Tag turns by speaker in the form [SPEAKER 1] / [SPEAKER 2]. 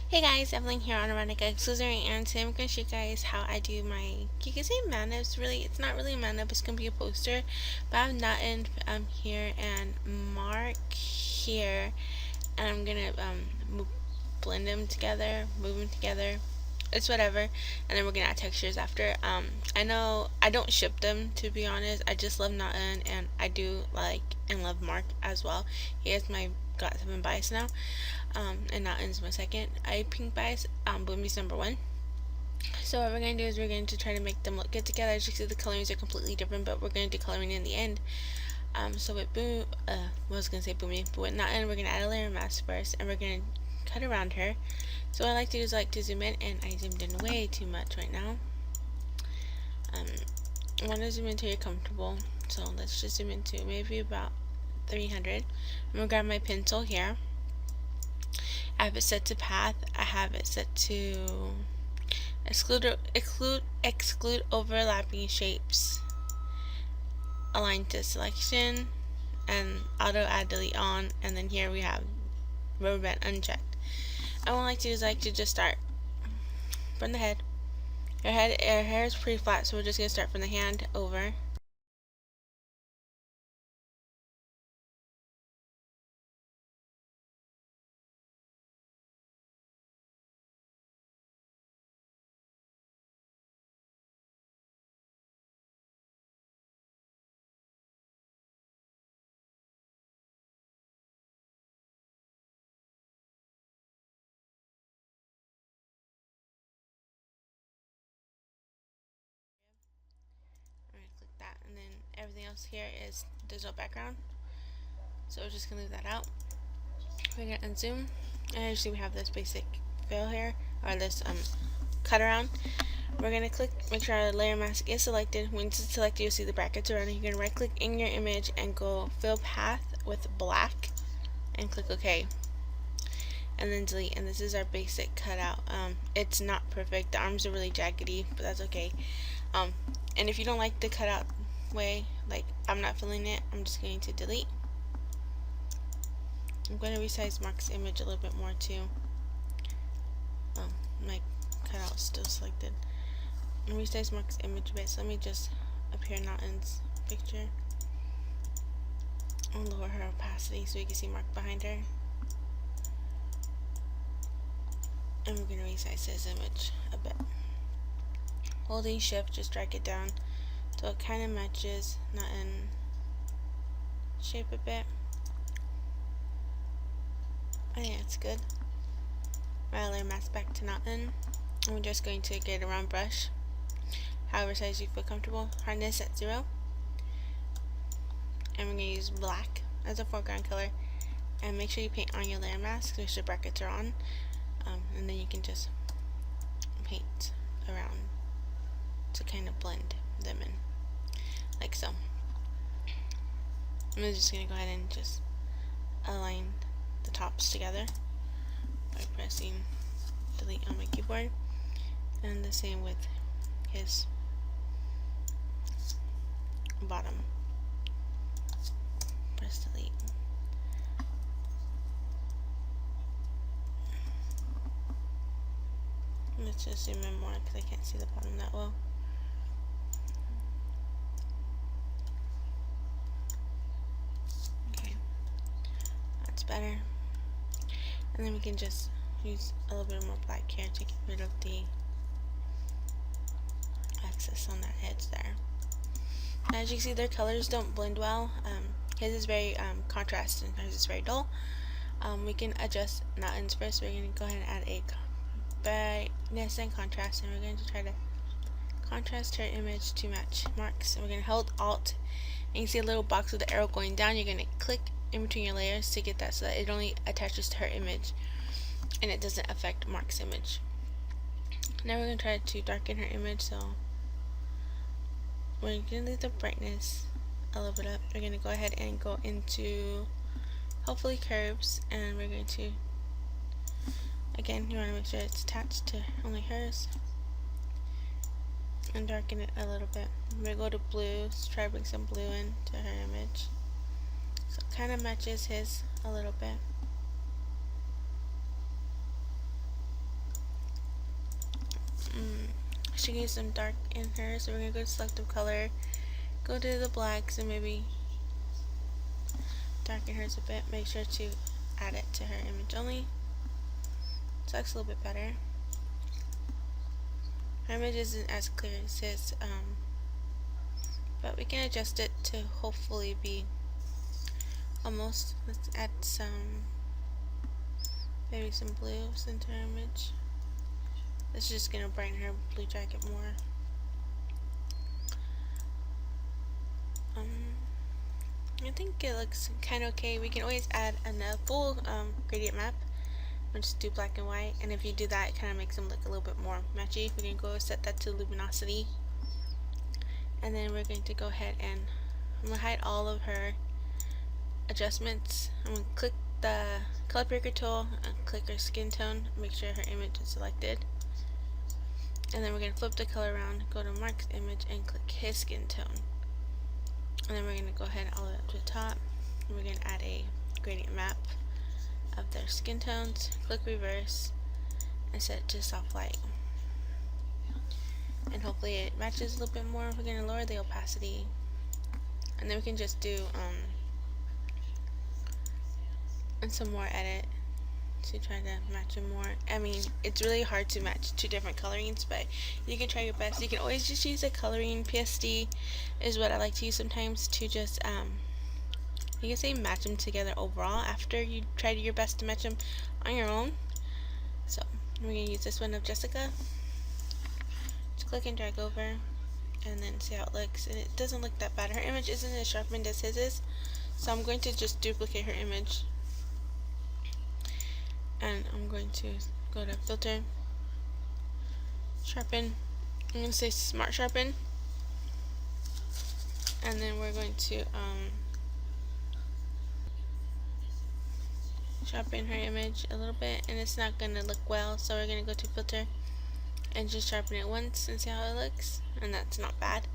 [SPEAKER 1] Hey guys, Evelyn here on Erotic Accessory, and today I'm going to show you guys how I do my, you can say manips, really, it's not really a manip, it's going to be a poster, but I have Naeun here and Mark here, and I'm going to blend them together, move them together, it's whatever, and then we're going to add textures after. I know I don't ship them, to be honest. I just love Naeun, and I do like and love Mark as well. He is my got 7 bias now. And not ends my second eye pink bias. Bloomy's number 1. So what we're going to do is we're going to try to make them look good together. As you can see, the colorings are completely different, but we're going to do coloring in the end. So with I was going to say Boomy, but with not end, we're going to add a layer mask first, and we're going to cut around her. So what I like to do is to zoom in, and I zoomed in way too much right now. I want to zoom in until you're comfortable. So let's just zoom into maybe about 300. I'm going to grab my pencil here. I have it set to path. I have it set to exclude overlapping shapes, align to selection, and auto add delete on, and then here we have rubber band unchecked. I would like to is to just start from the head. Our hair is pretty flat, so we're just gonna start from the hand over. I'm gonna click that, and then everything else here is there's no background, so we're just gonna leave that out. We're gonna unzoom, and as you see, we have this basic fill here, or this cut around. We're gonna click, make sure our layer mask is selected. When it's selected, you'll see the brackets around it. You're gonna right click in your image and go fill path with black and click OK. And then delete, and this is our basic cutout. It's not perfect, the arms are really jaggedy, but that's okay. And if you don't like the cutout way, like I'm not filling it, I'm just going to delete. I'm going to resize Mark's image a little bit more too. My cutout's still selected. And resize Mark's image a bit, so let me just appear Naeun's picture. I'll lower her opacity so you can see Mark behind her. And we're going to resize his image a bit. Holding shift, just drag it down so it kind of matches Naeun shape a bit. I think it's good. My layer mask back to Naeun. And we're just going to get a round brush, however size you feel comfortable. Hardness at 0. And we're going to use black as a foreground color. And make sure you paint on your layer mask, make sure the brackets are on. And then you can just paint around to kind of blend them in, like so. I'm just going to go ahead and just align the tops together by pressing delete on my keyboard, and the same with his bottom. Press delete. Let's just zoom in more because I can't see the bottom that well. Okay, that's better. And then we can just use a little bit more black here to get rid of the excess on that edge there. Now, as you can see, their colors don't blend well. His is very contrast and hers is very dull. We can adjust Naeun's first. We're going to go ahead and add a brightness and contrast, and we're going to try to contrast her image to match Mark's. And we're going to hold Alt, and you see a little box with the arrow going down. You're going to click in between your layers to get that so that it only attaches to her image and it doesn't affect Mark's image. Now we're going to try to darken her image, so we're going to leave the brightness a little bit up. We're going to go ahead and go into hopefully curves, and we're going to, again, you want to make sure it's attached to only hers, and darken it a little bit. We're going to go to blue, so try to bring some blue into her image so it kind of matches his a little bit. She can use some dark in her, so we're gonna go to selective color, go to the blacks, and maybe darken hers a bit. Make sure to add it to her image only. So looks a little bit better. Her image isn't as clear as his, but we can adjust it to hopefully be almost. Let's add some, maybe some blues into her image. This is just gonna brighten her blue jacket more. I think it looks kind of okay. We can always add a full gradient map. We'll just do black and white, and if you do that, it kind of makes them look a little bit more matchy. We can go set that to luminosity, and then we're going to go ahead and I'm gonna hide all of her adjustments. I'm gonna click the color picker tool and click her skin tone, make sure her image is selected, and then we're gonna flip the color around, go to Mark's image and click his skin tone, and then we're gonna go ahead all the way up to the top, and we're gonna add a gradient map of their skin tones, click reverse, and set it to soft light. And hopefully it matches a little bit more. We're going to lower the opacity, and then we can just do and some more edit to try to match them more. I mean, it's really hard to match two different colorings, but you can try your best. You can always just use a coloring PSD is what I like to use sometimes to just you can say match them together overall after you try your best to match them on your own. So we're going to use this one of Jessica. Just click and drag over and then see how it looks, and it doesn't look that bad. Her image isn't as sharpened as his is, so I'm going to just duplicate her image, and I'm going to go to filter, sharpen. I'm going to say smart sharpen, and then we're going to sharpen her image a little bit, and it's not going to look well, so we're going to go to filter and just sharpen it once and see how it looks, and that's not bad.